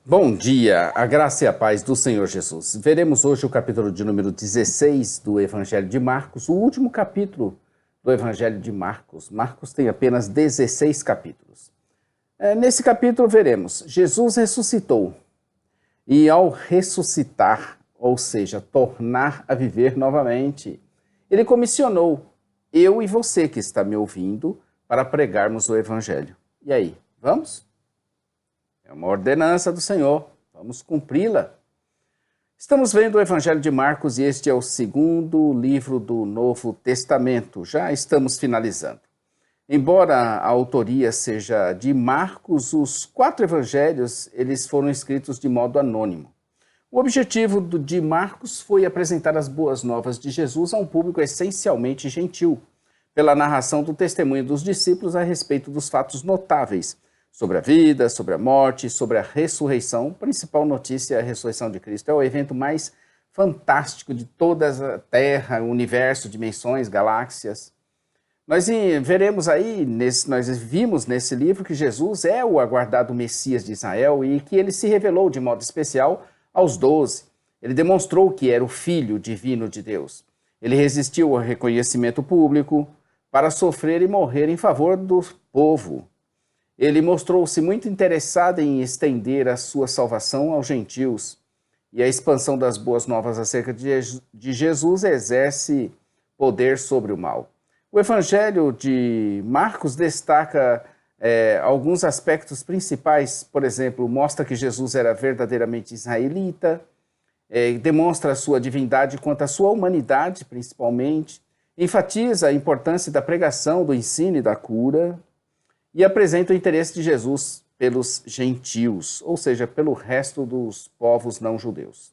Bom dia, a graça e a paz do Senhor Jesus. Veremos hoje o capítulo de número 16 do Evangelho de Marcos, o último capítulo do Evangelho de Marcos. Marcos tem apenas 16 capítulos. Nesse capítulo veremos, Jesus ressuscitou e ao ressuscitar, ou seja, tornar a viver novamente, ele comissionou eu e você que está me ouvindo para pregarmos o Evangelho. E aí, vamos? É uma ordenança do Senhor, vamos cumpri-la. Estamos vendo o Evangelho de Marcos e este é o segundo livro do Novo Testamento. Já estamos finalizando. Embora a autoria seja de Marcos, os 4 evangelhos eles foram escritos de modo anônimo. O objetivo de Marcos foi apresentar as boas novas de Jesus a um público essencialmente gentil, pela narração do testemunho dos discípulos a respeito dos fatos notáveis sobre a vida, sobre a morte, sobre a ressurreição. A principal notícia é a ressurreição de Cristo. É o evento mais fantástico de toda a Terra, o universo, dimensões, galáxias. Nós veremos aí, nós vimos nesse livro que Jesus é o aguardado Messias de Israel e que ele se revelou de modo especial aos 12. Ele demonstrou que era o Filho divino de Deus. Ele resistiu ao reconhecimento público para sofrer e morrer em favor do povo. Ele mostrou-se muito interessado em estender a sua salvação aos gentios. E a expansão das boas novas acerca de Jesus exerce poder sobre o mal. O Evangelho de Marcos destaca alguns aspectos principais. Por exemplo, mostra que Jesus era verdadeiramente israelita, demonstra a sua divindade quanto à sua humanidade, principalmente, enfatiza a importância da pregação, do ensino e da cura, e apresenta o interesse de Jesus pelos gentios, ou seja, pelo resto dos povos não judeus.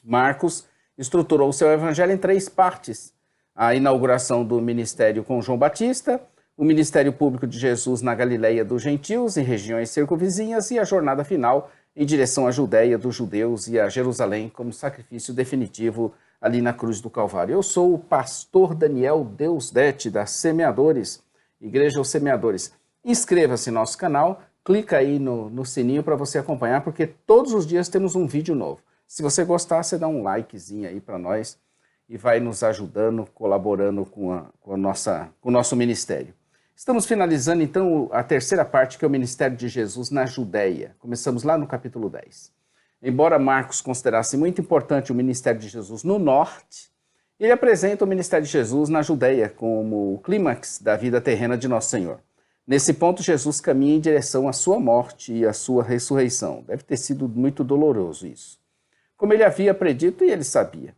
Marcos estruturou seu evangelho em 3 partes: a inauguração do ministério com João Batista, o ministério público de Jesus na Galileia dos gentios e regiões circunvizinhas e a jornada final em direção à Judéia dos judeus e a Jerusalém como sacrifício definitivo ali na cruz do Calvário. Eu sou o pastor Daniel Deusdete, da Semeadores, Igreja aos Semeadores. Inscreva-se no nosso canal, clica aí no sininho para você acompanhar, porque todos os dias temos um vídeo novo. Se você gostar, você dá um likezinho aí para nós e vai nos ajudando, colaborando com o nosso ministério. Estamos finalizando então a terceira parte, que é o ministério de Jesus na Judéia. Começamos lá no capítulo 10. Embora Marcos considerasse muito importante o ministério de Jesus no norte, ele apresenta o ministério de Jesus na Judéia como o clímax da vida terrena de Nosso Senhor. Nesse ponto, Jesus caminha em direção à sua morte e à sua ressurreição. Deve ter sido muito doloroso isso. Como ele havia predito e ele sabia.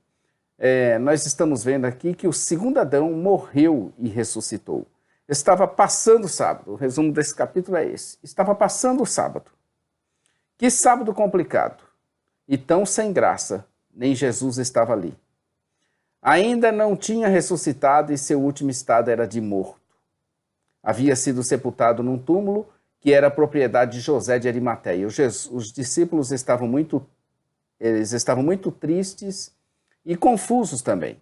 Nós estamos vendo aqui que o segundo Adão morreu e ressuscitou. Estava passando o sábado. O resumo desse capítulo é esse. Estava passando o sábado. Que sábado complicado. E tão sem graça. Nem Jesus estava ali. Ainda não tinha ressuscitado e seu último estado era de morto. Havia sido sepultado num túmulo que era propriedade de José de Arimateia. Os discípulos estavam muito tristes e confusos também.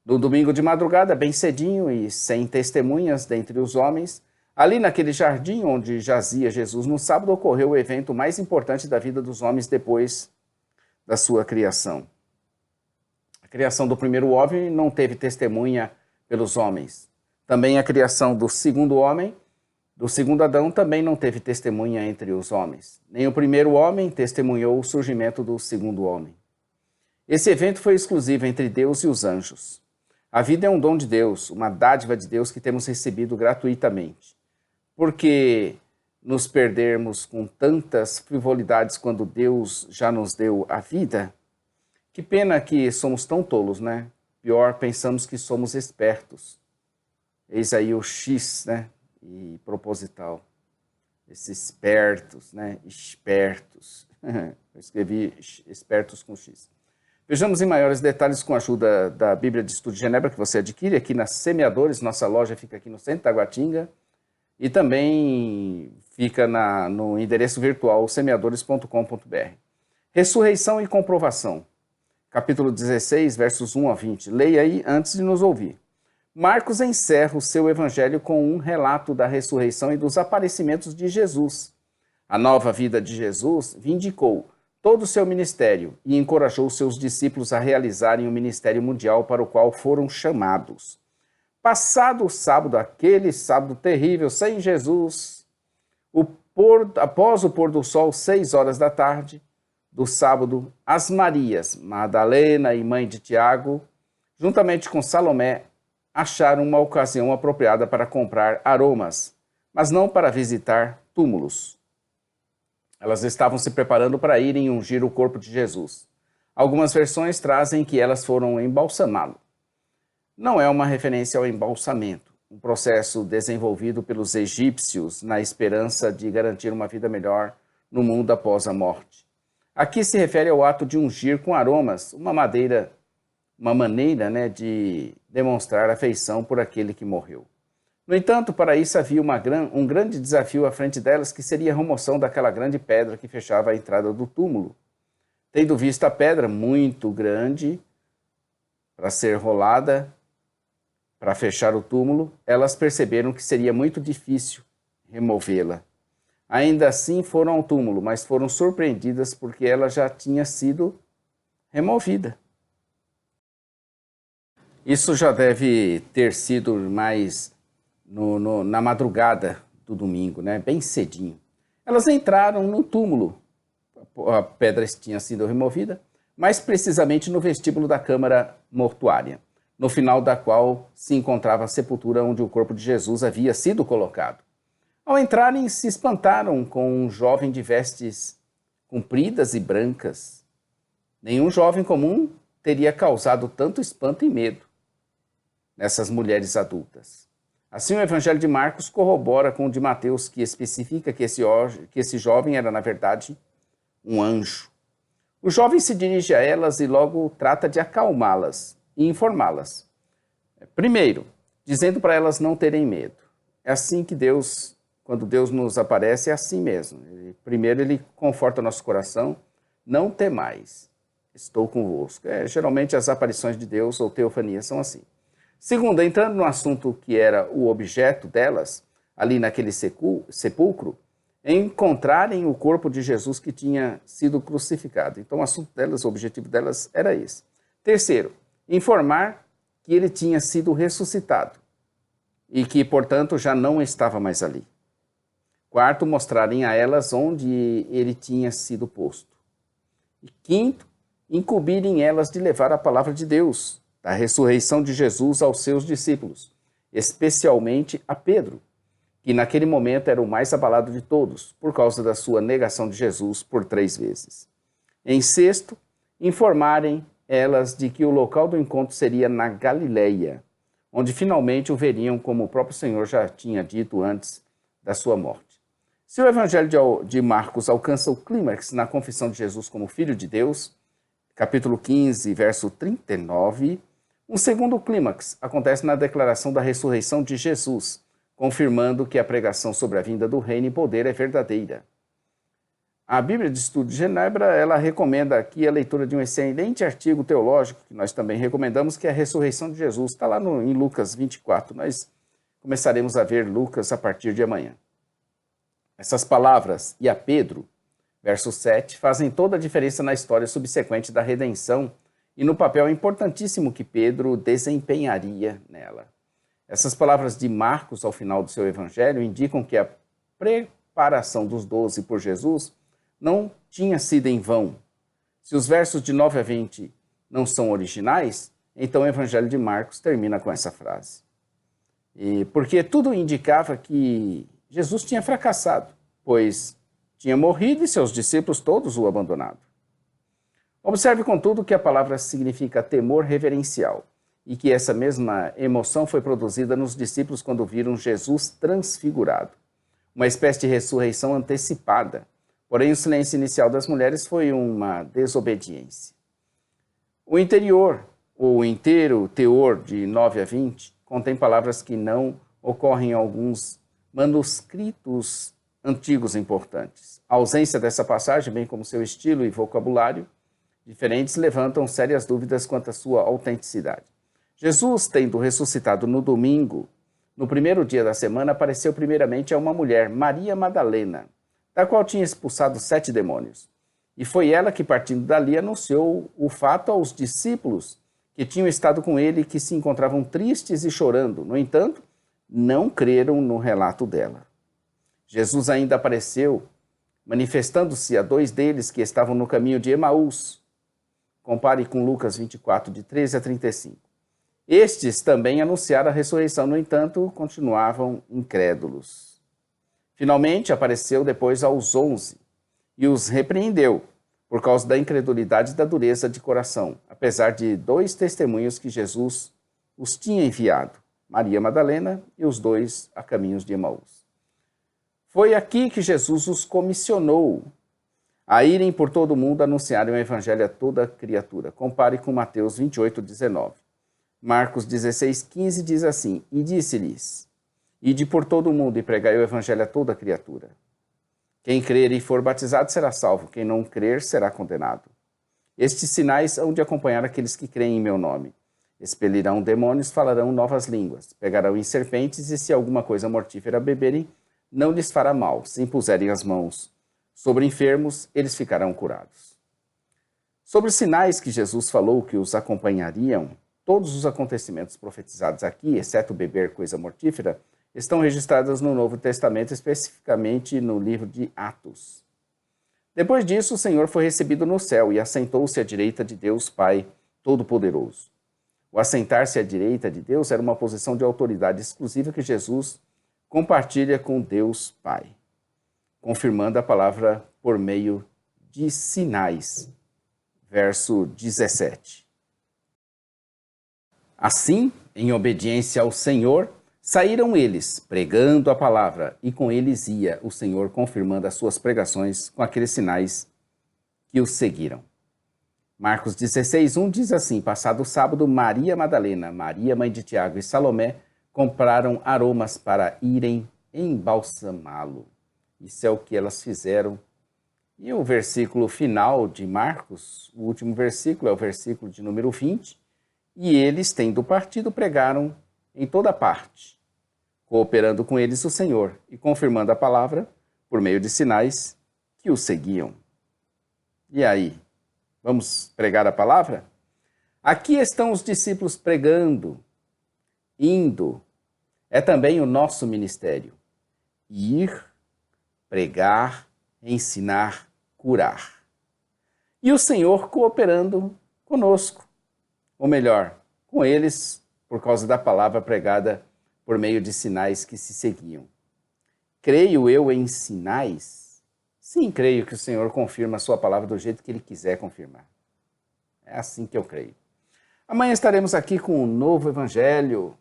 No domingo de madrugada, bem cedinho e sem testemunhas dentre os homens, ali naquele jardim onde jazia Jesus no sábado, ocorreu o evento mais importante da vida dos homens depois da sua criação. A criação do primeiro homem não teve testemunha pelos homens. Também a criação do segundo homem, do segundo Adão, também não teve testemunha entre os homens. Nem o primeiro homem testemunhou o surgimento do segundo homem. Esse evento foi exclusivo entre Deus e os anjos. A vida é um dom de Deus, uma dádiva de Deus que temos recebido gratuitamente. Por que nos perdermos com tantas frivolidades quando Deus já nos deu a vida? Que pena que somos tão tolos, né? Pior, pensamos que somos espertos. Eis aí o X, né? E proposital. Esses espertos, né? Espertos. Eu escrevi espertos com X. Vejamos em maiores detalhes com a ajuda da Bíblia de Estudo de Genebra, que você adquire aqui na Semeadores. Nossa loja fica aqui no centro da Guatinga. E também fica no endereço virtual semeadores.com.br. Ressurreição e comprovação. Capítulo 16, versos 1 a 20. Leia aí antes de nos ouvir. Marcos encerra o seu evangelho com um relato da ressurreição e dos aparecimentos de Jesus. A nova vida de Jesus vindicou todo o seu ministério e encorajou seus discípulos a realizarem o ministério mundial para o qual foram chamados. Passado o sábado, aquele sábado terrível, sem Jesus, após o pôr do sol, 6 horas da tarde do sábado, as Marias, Madalena e mãe de Tiago, juntamente com Salomé, acharam uma ocasião apropriada para comprar aromas, mas não para visitar túmulos. Elas estavam se preparando para irem ungir o corpo de Jesus. Algumas versões trazem que elas foram embalsamá-lo. Não é uma referência ao embalsamento, um processo desenvolvido pelos egípcios na esperança de garantir uma vida melhor no mundo após a morte. Aqui se refere ao ato de ungir com aromas, uma maneira, de demonstrar afeição por aquele que morreu. No entanto, para isso havia um grande desafio à frente delas, que seria a remoção daquela grande pedra que fechava a entrada do túmulo. Tendo visto a pedra muito grande para ser rolada, para fechar o túmulo, elas perceberam que seria muito difícil removê-la. Ainda assim foram ao túmulo, mas foram surpreendidas porque ela já tinha sido removida. Isso já deve ter sido mais na madrugada do domingo, bem cedinho. Elas entraram no túmulo, a pedra tinha sido removida, mais precisamente no vestíbulo da câmara mortuária, no final da qual se encontrava a sepultura onde o corpo de Jesus havia sido colocado. Ao entrarem, se espantaram com um jovem de vestes compridas e brancas. Nenhum jovem comum teria causado tanto espanto e medo nessas mulheres adultas. Assim, o Evangelho de Marcos corrobora com o de Mateus, que especifica que esse jovem era, na verdade, um anjo. O jovem se dirige a elas e logo trata de acalmá-las e informá-las. Primeiro, dizendo para elas não terem medo. É assim que Deus, quando Deus nos aparece, é assim mesmo. Primeiro, ele conforta nosso coração, não temais, estou convosco. Geralmente as aparições de Deus ou teofanias são assim. Segundo, entrando no assunto que era o objeto delas, ali naquele sepulcro, encontrarem o corpo de Jesus que tinha sido crucificado. Então, o assunto delas, o objetivo delas era esse. Terceiro, informar que ele tinha sido ressuscitado e que, portanto, já não estava mais ali. Quarto, mostrarem a elas onde ele tinha sido posto. E quinto, incumbirem elas de levar a palavra de Deus, da ressurreição de Jesus aos seus discípulos, especialmente a Pedro, que naquele momento era o mais abalado de todos, por causa da sua negação de Jesus por 3 vezes. Em sexto, informarem elas de que o local do encontro seria na Galileia, onde finalmente o veriam como o próprio Senhor já tinha dito antes da sua morte. Se o Evangelho de Marcos alcança o clímax na confissão de Jesus como Filho de Deus, capítulo 15, verso 39, um segundo clímax acontece na declaração da ressurreição de Jesus, confirmando que a pregação sobre a vinda do reino e poder é verdadeira. A Bíblia de Estudo de Genebra, ela recomenda aqui a leitura de um excelente artigo teológico, que nós também recomendamos, que é a ressurreição de Jesus. Está lá em Lucas 24. Nós começaremos a ver Lucas a partir de amanhã. Essas palavras, e a Pedro, verso 7, fazem toda a diferença na história subsequente da redenção e no papel importantíssimo que Pedro desempenharia nela. Essas palavras de Marcos ao final do seu evangelho indicam que a preparação dos 12 por Jesus não tinha sido em vão. Se os versos de 9 a 20 não são originais, então o evangelho de Marcos termina com essa frase. Porque tudo indicava que Jesus tinha fracassado, pois tinha morrido e seus discípulos todos o abandonado. Observe, contudo, que a palavra significa temor reverencial e que essa mesma emoção foi produzida nos discípulos quando viram Jesus transfigurado. Uma espécie de ressurreição antecipada. Porém, o silêncio inicial das mulheres foi uma desobediência. O inteiro teor de 9 a 20 contém palavras que não ocorrem em alguns manuscritos antigos importantes. A ausência dessa passagem, bem como seu estilo e vocabulário diferentes, levantam sérias dúvidas quanto à sua autenticidade. Jesus, tendo ressuscitado no domingo, no primeiro dia da semana, apareceu primeiramente a uma mulher, Maria Madalena. da qual tinha expulsado 7 demônios. E foi ela que, partindo dali, anunciou o fato aos discípulos que tinham estado com ele e que se encontravam tristes e chorando. No entanto, não creram no relato dela. Jesus ainda apareceu, manifestando-se a 2 deles que estavam no caminho de Emaús. Compare com Lucas 24, de 13 a 35. Estes também anunciaram a ressurreição, no entanto, continuavam incrédulos. Finalmente, apareceu depois aos 11 e os repreendeu por causa da incredulidade e da dureza de coração, apesar de 2 testemunhos que Jesus os tinha enviado, Maria Madalena e os 2 a caminhos de Emaús. Foi aqui que Jesus os comissionou a irem por todo o mundo anunciarem o evangelho a toda criatura. Compare com Mateus 28, 19. Marcos 16, 15 diz assim: E disse-lhes: Ide por todo o mundo e pregai o evangelho a toda criatura. Quem crer e for batizado será salvo, quem não crer será condenado. Estes sinais hão de acompanhar aqueles que creem em meu nome. Expelirão demônios, falarão novas línguas, pegarão em serpentes, e se alguma coisa mortífera beberem, não lhes fará mal. Se impuserem as mãos sobre enfermos, eles ficarão curados. Sobre os sinais que Jesus falou que os acompanhariam, todos os acontecimentos profetizados aqui, exceto beber coisa mortífera, estão registrados no Novo Testamento, especificamente no livro de Atos. Depois disso, o Senhor foi recebido no céu e assentou-se à direita de Deus Pai Todo-Poderoso. O assentar-se à direita de Deus era uma posição de autoridade exclusiva que Jesus compartilha com Deus Pai, confirmando a palavra por meio de sinais. Verso 17. Assim, em obediência ao Senhor, saíram eles, pregando a palavra, e com eles ia o Senhor confirmando as suas pregações com aqueles sinais que os seguiram. Marcos 16, 1 diz assim: Passado o sábado, Maria Madalena, Maria, mãe de Tiago e Salomé, compraram aromas para irem embalsamá-lo. Isso é o que elas fizeram. E o versículo final de Marcos, o último versículo, é o versículo de número 20. E eles, tendo partido, pregaram em toda parte, cooperando com eles o Senhor e confirmando a palavra por meio de sinais que o seguiam. E aí, vamos pregar a palavra? Aqui estão os discípulos pregando, indo. É também o nosso ministério: ir, pregar, ensinar, curar. E o Senhor cooperando conosco, ou melhor, com eles, por causa da palavra pregada por meio de sinais que se seguiam. Creio eu em sinais? Sim, creio que o Senhor confirma a sua palavra do jeito que Ele quiser confirmar. É assim que eu creio. Amanhã estaremos aqui com um novo evangelho.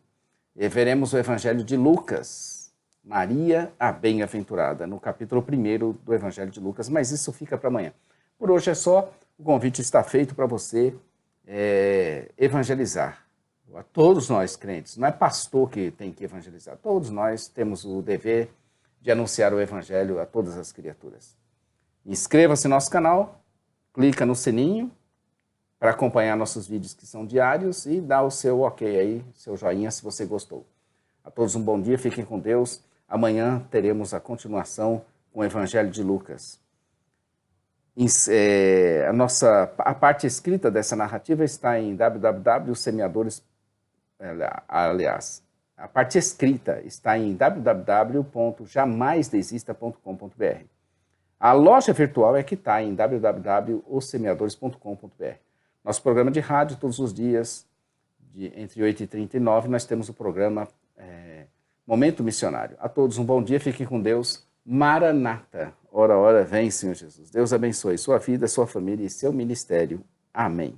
E veremos o evangelho de Lucas, Maria a Bem-aventurada, no capítulo 1 do evangelho de Lucas, mas isso fica para amanhã. Por hoje é só, o convite está feito para você evangelizar. A todos nós crentes, não é pastor que tem que evangelizar, todos nós temos o dever de anunciar o evangelho a todas as criaturas. Inscreva-se no nosso canal, clica no sininho para acompanhar nossos vídeos que são diários e dá o seu ok aí, seu joinha se você gostou. A todos um bom dia, fiquem com Deus. Amanhã teremos a continuação com o Evangelho de Lucas. A parte escrita dessa narrativa está em www.semeadores. Aliás, a parte escrita está em www.jamaisdesista.com.br. A loja virtual é que está em www.ossemeadores.com.br. Nosso programa de rádio, todos os dias, entre 8h30 e 9h, nós temos o programa Momento Missionário. A todos um bom dia, fiquem com Deus. Maranata. Ora, ora, vem, Senhor Jesus. Deus abençoe sua vida, sua família e seu ministério. Amém.